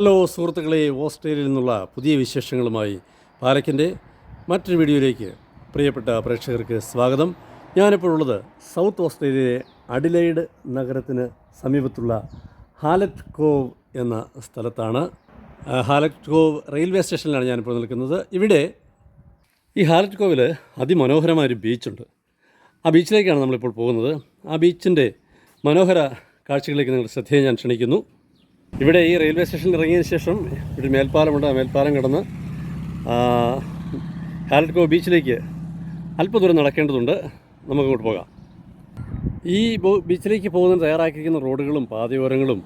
Hello സുഹൃത്തുക്കളെ, ഓസ്ട്രേലിയയിൽ നിന്നുള്ള പുതിയ വിശേഷങ്ങളുമായി പാലക്കിൻ്റെ മറ്റൊരു വീഡിയോയിലേക്ക് പ്രിയപ്പെട്ട പ്രേക്ഷകർക്ക് സ്വാഗതം. ഞാനിപ്പോൾ ഉള്ളത് സൗത്ത് ഓസ്ട്രേലിയയിലെ അഡിലൈഡ് നഗരത്തിന് സമീപത്തുള്ള ഹാലറ്റ് കോവ് എന്ന സ്ഥലത്താണ്. ഹാലറ്റ് കോവ് റെയിൽവേ സ്റ്റേഷനിലാണ് ഞാനിപ്പോൾ നിൽക്കുന്നത്. ഇവിടെ ഈ ഹാലറ്റ് കോവിൽ അതിമനോഹരമായൊരു ബീച്ചുണ്ട്. ആ ബീച്ചിലേക്കാണ് നമ്മളിപ്പോൾ പോകുന്നത്. ആ ബീച്ചിൻ്റെ മനോഹര കാഴ്ചകളിലേക്ക് നിങ്ങളുടെ ശ്രദ്ധയെ ഞാൻ ക്ഷണിക്കുന്നു. ഇവിടെ ഈ റെയിൽവേ സ്റ്റേഷനിൽ ഇറങ്ങിയതിന് ശേഷം ഒരു മേൽപ്പാലമുണ്ട്. ആ മേൽപ്പാലം കടന്ന് ഹാലറ്റ് കോവ് ബീച്ചിലേക്ക് അല്പദൂരം നടക്കേണ്ടതുണ്ട്. നമുക്കങ്ങോട്ട് പോകാം. ഈ ബീച്ചിലേക്ക് പോകുന്നതിന് തയ്യാറാക്കിയിരിക്കുന്ന റോഡുകളും പാതയോരങ്ങളും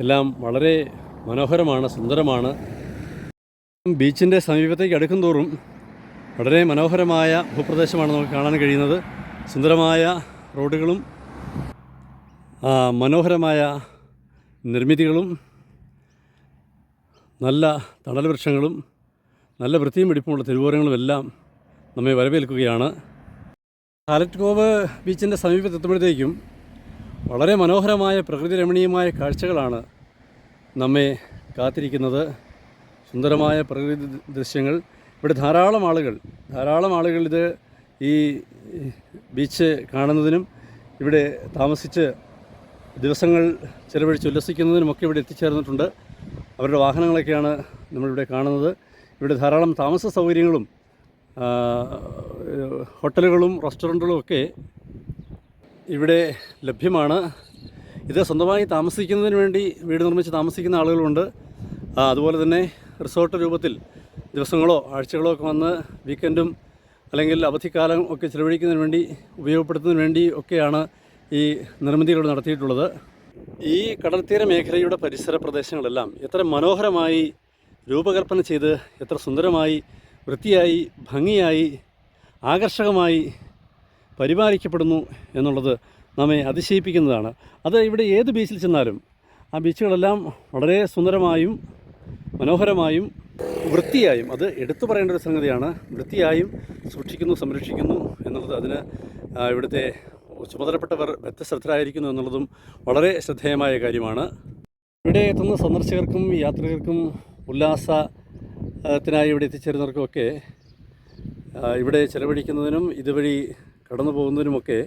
എല്ലാം വളരെ മനോഹരമാണ്, സുന്ദരമാണ്. ബീച്ചിൻ്റെ സമീപത്തേക്ക് അടുക്കും തോറും വളരെ മനോഹരമായ ഭൂപ്രദേശമാണ് നമുക്ക് കാണാൻ കഴിയുന്നത്. സുന്ദരമായ റോഡുകളും മനോഹരമായ നിർമ്മിതികളും നല്ല തണൽ വൃക്ഷങ്ങളും നല്ല വൃത്തിയും വെടിപ്പുമുള്ള തെരുവോരങ്ങളും എല്ലാം നമ്മെ വരവേൽക്കുകയാണ്. ഹാലറ്റ് കോവ് ബീച്ചിൻ്റെ സമീപത്തെത്തുമ്പോഴത്തേക്കും വളരെ മനോഹരമായ പ്രകൃതി രമണീയമായ കാഴ്ചകളാണ് നമ്മെ കാത്തിരിക്കുന്നത്. സുന്ദരമായ പ്രകൃതി ദൃശ്യങ്ങൾ. ഇവിടെ ധാരാളം ആളുകൾ ഇത് ഈ ബീച്ച് കാണുന്നതിനും ഇവിടെ താമസിച്ച് ദിവസങ്ങൾ ചിലവഴിച്ച് ഉല്ലസിക്കുന്നതിനുമൊക്കെ ഇവിടെ എത്തിച്ചേർന്നിട്ടുണ്ട്. അവരുടെ വാഹനങ്ങളൊക്കെയാണ് നമ്മളിവിടെ കാണുന്നത്. ഇവിടെ ധാരാളം താമസ സൗകര്യങ്ങളും ഹോട്ടലുകളും റെസ്റ്റോറൻറ്റുകളും ഒക്കെ ഇവിടെ ലഭ്യമാണ്. ഇത് സ്വന്തമായി താമസിക്കുന്നതിന് വേണ്ടി വീട് നിർമ്മിച്ച് താമസിക്കുന്ന ആളുകളുണ്ട്. അതുപോലെ തന്നെ റിസോർട്ട് രൂപത്തിൽ ദിവസങ്ങളോ ആഴ്ചകളോ ഒക്കെ വന്ന് വീക്കെൻഡും അല്ലെങ്കിൽ അവധിക്കാലം ഒക്കെ ചിലവഴിക്കുന്നതിന് വേണ്ടി ഉപയോഗപ്പെടുത്തുന്നതിന് വേണ്ടി ഒക്കെയാണ് ഈ നിർമ്മിതികൾ നടത്തിയിട്ടുള്ളത്. ഈ കടൽത്തീര മേഖലയുടെ പരിസര പ്രദേശങ്ങളെല്ലാം എത്ര മനോഹരമായി രൂപകൽപ്പന ചെയ്ത് എത്ര സുന്ദരമായി വൃത്തിയായി ഭംഗിയായി ആകർഷകമായി പരിപാലിക്കപ്പെടുന്നു എന്നുള്ളത് നമ്മെ അതിശയിപ്പിക്കുന്നതാണ്. അത് ഇവിടെ ഏത് ബീച്ചിൽ ചെന്നാലും ആ ബീച്ചുകളെല്ലാം വളരെ സുന്ദരമായും മനോഹരമായും വൃത്തിയായും, അത് എടുത്തു പറയേണ്ട ഒരു സംഗതിയാണ്, വൃത്തിയായും സൂക്ഷിക്കുന്നു, സംരക്ഷിക്കുന്നു എന്നുള്ളത്. അതിന് ഇവിടുത്തെ ചുമതലപ്പെട്ടവർ വ്യത്യസ്തരായിരിക്കുന്നു എന്നുള്ളതും വളരെ ശ്രദ്ധേയമായ കാര്യമാണ്. ഇവിടെ എത്തുന്ന സന്ദർശകർക്കും യാത്രികർക്കും ഉല്ലാസത്തിനായി ഇവിടെ എത്തിച്ചേരുന്നവർക്കുമൊക്കെ ഇവിടെ ചെലവഴിക്കുന്നതിനും ഇതുവഴി കടന്നു പോകുന്നതിനുമൊക്കെ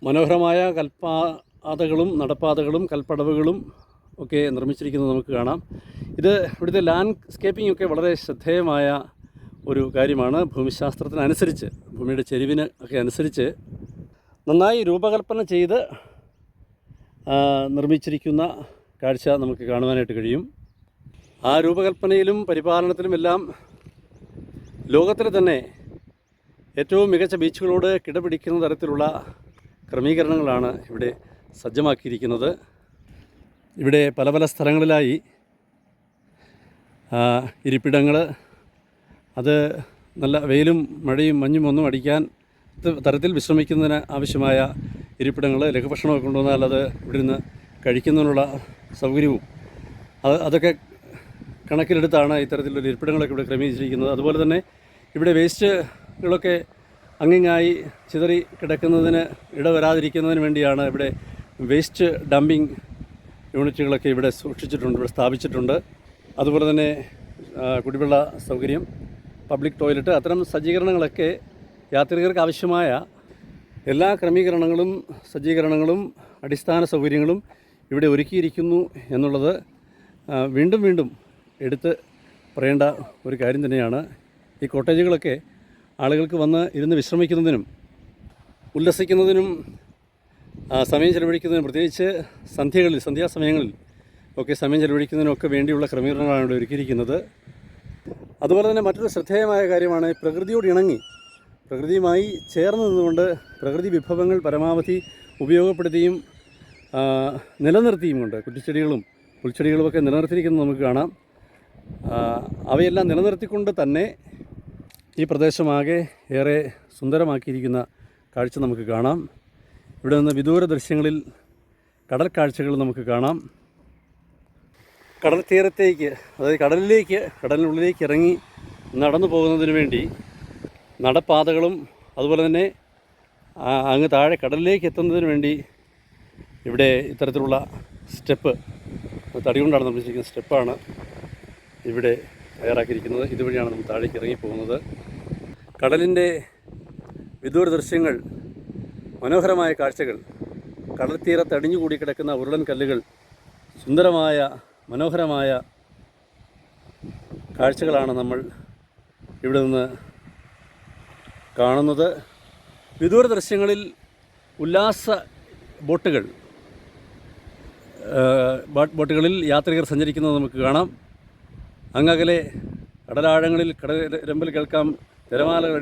മനോഹരമായ കൽപ്പാതകളും നടപ്പാതകളും കൽപ്പടവുകളും ഒക്കെ നിർമ്മിച്ചിരിക്കുന്നത് നമുക്ക് കാണാം. ഇത് ഇവിടുത്തെ ലാൻഡ്സ്കേപ്പിംഗ് ഒക്കെ വളരെ ശ്രദ്ധേയമായ ഒരു കാര്യമാണ്. ഭൂമിശാസ്ത്രത്തിനനുസരിച്ച്, ഭൂമിയുടെ ചെരിവിന് ഒക്കെ അനുസരിച്ച് നന്നായി രൂപകൽപ്പന ചെയ്ത് നിർമ്മിച്ചിരിക്കുന്ന കാഴ്ച നമുക്ക് കാണുവാനായിട്ട് കഴിയും. ആ രൂപകൽപ്പനയിലും പരിപാലനത്തിലുമെല്ലാം ലോകത്തിലെ തന്നെ ഏറ്റവും മികച്ച ബീച്ചുകളോട് കിടപിടിക്കുന്ന തരത്തിലുള്ള ക്രമീകരണങ്ങളാണ് ഇവിടെ സജ്ജമാക്കിയിരിക്കുന്നത്. ഇവിടെ പല പല സ്ഥലങ്ങളിലായി ഇരിപ്പിടങ്ങൾ, അത് നല്ല വെയിലും മഴയും മഞ്ഞും ഒന്നും അടിക്കാൻ തരത്തിൽ വിശ്രമിക്കുന്നതിന് ആവശ്യമായ ഇരിപ്പിടങ്ങൾ, ലഘുഭക്ഷണമൊക്കെ കൊണ്ടുവന്നാൽ അത് ഇവിടെ നിന്ന് കഴിക്കുന്നതിനുള്ള സൗകര്യവും അതൊക്കെ കണക്കിലെടുത്താണ് ഇത്തരത്തിലുള്ള ഇരിപ്പിടങ്ങളൊക്കെ ഇവിടെ ക്രമീകരിച്ചിരിക്കുന്നത്. അതുപോലെ തന്നെ ഇവിടെ വേസ്റ്റുകളൊക്കെ അങ്ങിങ്ങായി ചിതറി കിടക്കുന്നതിന് ഇടവരാതിരിക്കുന്നതിന് വേണ്ടിയാണ് ഇവിടെ വേസ്റ്റ് ഡംപിങ് യൂണിറ്റുകളൊക്കെ ഇവിടെ സൂക്ഷിച്ചിട്ടുണ്ട്, ഇവിടെ സ്ഥാപിച്ചിട്ടുണ്ട്. അതുപോലെ തന്നെ കുടിവെള്ള സൗകര്യം, പബ്ലിക് ടോയ്ലറ്റ്, അത്തരം സജ്ജീകരണങ്ങളൊക്കെ യാത്രികർക്ക് ആവശ്യമായ എല്ലാ ക്രമീകരണങ്ങളും സജ്ജീകരണങ്ങളും അടിസ്ഥാന സൗകര്യങ്ങളും ഇവിടെ ഒരുക്കിയിരിക്കുന്നു എന്നുള്ളത് വീണ്ടും വീണ്ടും എടുത്ത് പറയേണ്ട ഒരു കാര്യം തന്നെയാണ്. ഈ കോട്ടേജുകളൊക്കെ ആളുകൾക്ക് വന്ന് ഇരുന്ന് വിശ്രമിക്കുന്നതിനും ഉല്ലസിക്കുന്നതിനും സമയം ചെലവഴിക്കുന്നതിനും, പ്രത്യേകിച്ച് സന്ധ്യാസമയങ്ങളിൽ ഒക്കെ സമയം ചെലവഴിക്കുന്നതിനൊക്കെ വേണ്ടിയുള്ള ക്രമീകരണങ്ങളാണ് ഇവിടെ ഒരുക്കിയിരിക്കുന്നത്. അതുപോലെ തന്നെ മറ്റൊരു ശ്രദ്ധേയമായ കാര്യമാണ് പ്രകൃതിയോട് ഇണങ്ങി, പ്രകൃതിയുമായി ചേർന്ന് നിന്നുകൊണ്ട് പ്രകൃതി വിഭവങ്ങൾ പരമാവധി ഉപയോഗപ്പെടുത്തിയും നിലനിർത്തിയും കൊണ്ട് കുറ്റിച്ചെടികളും പുൽച്ചെടികളുമൊക്കെ നിലനിർത്തിയിരിക്കുന്നത് നമുക്ക് കാണാം. അവയെല്ലാം നിലനിർത്തിക്കൊണ്ട് തന്നെ ഈ പ്രദേശമാകെ ഏറെ സുന്ദരമാക്കിയിരിക്കുന്ന കാഴ്ച നമുക്ക് കാണാം. ഇവിടെ നിന്ന് വിദൂര ദൃശ്യങ്ങളിൽ കടൽ കാഴ്ചകൾ നമുക്ക് കാണാം. കടൽ തീരത്തേക്ക്, അതായത് കടലിനുള്ളിലേക്ക് ഇറങ്ങി നടന്നു പോകുന്നതിന് വേണ്ടി നടപ്പാതകളും അതുപോലെ തന്നെ അങ്ങ് താഴെ കടലിലേക്ക് എത്തുന്നതിന് വേണ്ടി ഇവിടെ ഇത്തരത്തിലുള്ള സ്റ്റെപ്പ് തടി കൊണ്ടാണ് നിർമ്മിച്ചിരിക്കുന്ന സ്റ്റെപ്പാണ് ഇവിടെ തയ്യാറാക്കിയിരിക്കുന്നത്. ഇതുവഴിയാണ് നമ്മൾ താഴേക്ക് ഇറങ്ങിപ്പോകുന്നത്. കടലിൻ്റെ വിദൂര ദൃശ്യങ്ങൾ, മനോഹരമായ കാഴ്ചകൾ, കടൽ തീരത്ത് അടിഞ്ഞുകൂടി കിടക്കുന്ന ഉരുളൻ കല്ലുകൾ, സുന്ദരമായ മനോഹരമായ കാഴ്ചകളാണ് നമ്മൾ ഇവിടെ നിന്ന് കാണുന്നത്. വിദൂര ദൃശ്യങ്ങളിൽ ഉല്ലാസ ബോട്ടുകളിൽ യാത്രികർ സഞ്ചരിക്കുന്നത് നമുക്ക് കാണാം. അങ്ങകലെ കടലാഴങ്ങളിൽ കടലിരമ്പിൽ കേൾക്കാം. തിരമാലകൾ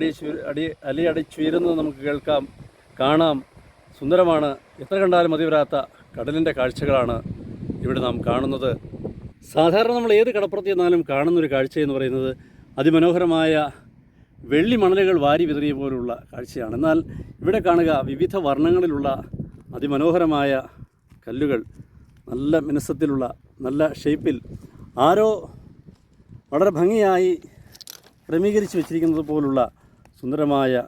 അലിയടിച്ചുയരുന്നത് നമുക്ക് കാണാം. സുന്ദരമാണ്. എത്ര കണ്ടാലും മതി വരാത്ത കടലിൻ്റെ കാഴ്ചകളാണ് ഇവിടെ നാം കാണുന്നത്. സാധാരണ നമ്മൾ ഏത് കടപ്പുറത്ത് ചെന്നാലും കാണുന്നൊരു കാഴ്ച എന്ന് പറയുന്നത് അതിമനോഹരമായ വെള്ളി മണലുകൾ വാരി വിതറിയ പോലുള്ള കാഴ്ചയാണ്. എന്നാൽ ഇവിടെ കാണുക വിവിധ വർണ്ണങ്ങളിലുള്ള അതിമനോഹരമായ കല്ലുകൾ, നല്ല മിനുസത്തിലുള്ള, നല്ല ഷേപ്പിൽ ആരോ വളരെ ഭംഗിയായി ക്രമീകരിച്ച് വെച്ചിരിക്കുന്നത് പോലുള്ള സുന്ദരമായ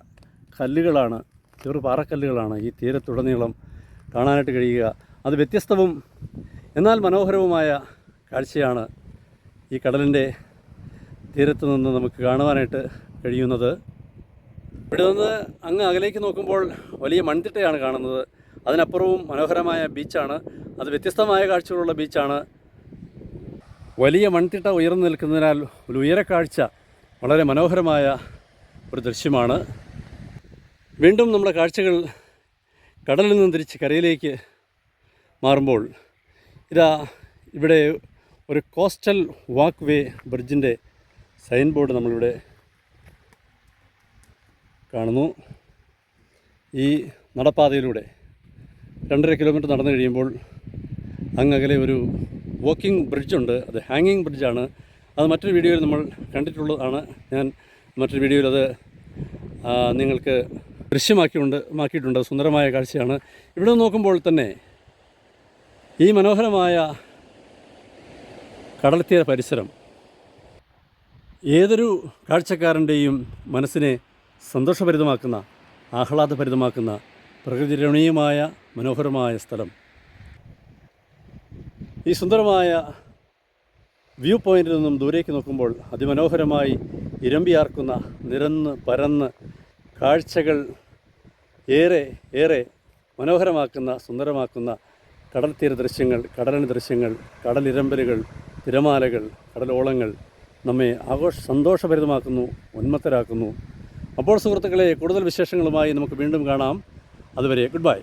കല്ലുകളാണ്, പാറക്കല്ലുകളാണ് ഈ തീരത്തുടനീളം കാണാനായിട്ട് കഴിയുക. അത് വ്യത്യസ്തവും എന്നാൽ മനോഹരവുമായ കാഴ്ചയാണ് ഈ കടലിൻ്റെ തീരത്ത് നിന്ന് നമുക്ക് കാണുവാനായിട്ട് കഴിയുന്നത്. ഇവിടെ നിന്ന് അങ്ങ് അകലേക്ക് നോക്കുമ്പോൾ വലിയ മൺതിട്ടയാണ് കാണുന്നത്. അതിനപ്പുറവും മനോഹരമായ ബീച്ചാണ്. അത് വ്യത്യസ്തമായ കാഴ്ചകളുള്ള ബീച്ചാണ്. വലിയ മൺതിട്ട ഉയർന്നു നിൽക്കുന്നതിനാൽ ഒരു ഉയരക്കാഴ്ച വളരെ മനോഹരമായ ഒരു ദൃശ്യമാണ്. വീണ്ടും നമ്മുടെ കാഴ്ചകൾ കടലിൽ നിന്ന് തിരിച്ച് കരയിലേക്ക് മാറുമ്പോൾ ഇവിടെ ഒരു കോസ്റ്റൽ വാക്ക് വേ ബ്രിഡ്ജിൻ്റെ സൈൻ ബോർഡ് നമ്മളിവിടെ കാണുന്നു. ഈ നടപ്പാതയിലൂടെ 2.5 കിലോമീറ്റർ നടന്നു കഴിയുമ്പോൾ അങ്ങകലെ ഒരു വാക്കിംഗ് ബ്രിഡ്ജുണ്ട്. അത് ഹാങ്ങിങ് ബ്രിഡ്ജാണ്. അത് മറ്റൊരു വീഡിയോയിൽ നമ്മൾ കണ്ടിട്ടുള്ളതാണ്. ഞാൻ മറ്റൊരു വീഡിയോയിൽ അത് നിങ്ങൾക്ക് ദൃശ്യമാക്കിയിട്ടുണ്ട്. സുന്ദരമായ കാഴ്ചയാണ്. ഇവിടെ നോക്കുമ്പോൾ തന്നെ ഈ മനോഹരമായ കടൽത്തീര പരിസരം ഏതൊരു കാഴ്ചക്കാരൻ്റെയും മനസ്സിനെ സന്തോഷഭരിതമാക്കുന്ന, ആഹ്ലാദഭരിതമാക്കുന്ന പ്രകൃതി രമണീയമായ മനോഹരമായ സ്ഥലം. ഈ സുന്ദരമായ വ്യൂ പോയിന്റിൽ നിന്നും ദൂരേക്ക് നോക്കുമ്പോൾ അതിമനോഹരമായി ഇരമ്പിയാർക്കുന്ന, നിരന്ന് പരന്ന് കാഴ്ചകൾ ഏറെ മനോഹരമാക്കുന്ന, സുന്ദരമാക്കുന്ന കടൽ തീര ദൃശ്യങ്ങൾ, കടലിന് ദൃശ്യങ്ങൾ, കടലിരമ്പലുകൾ, തിരമാലകൾ, കടലോളങ്ങൾ നമ്മെ സന്തോഷഭരിതമാക്കുന്നു, ഉന്മത്തരാക്കുന്നു. അപ്പോൾ സുഹൃത്തുക്കളെ, കൂടുതൽ വിശേഷങ്ങളുമായി നമുക്ക് വീണ്ടും കാണാം. അതുവരെ ഗുഡ് ബൈ.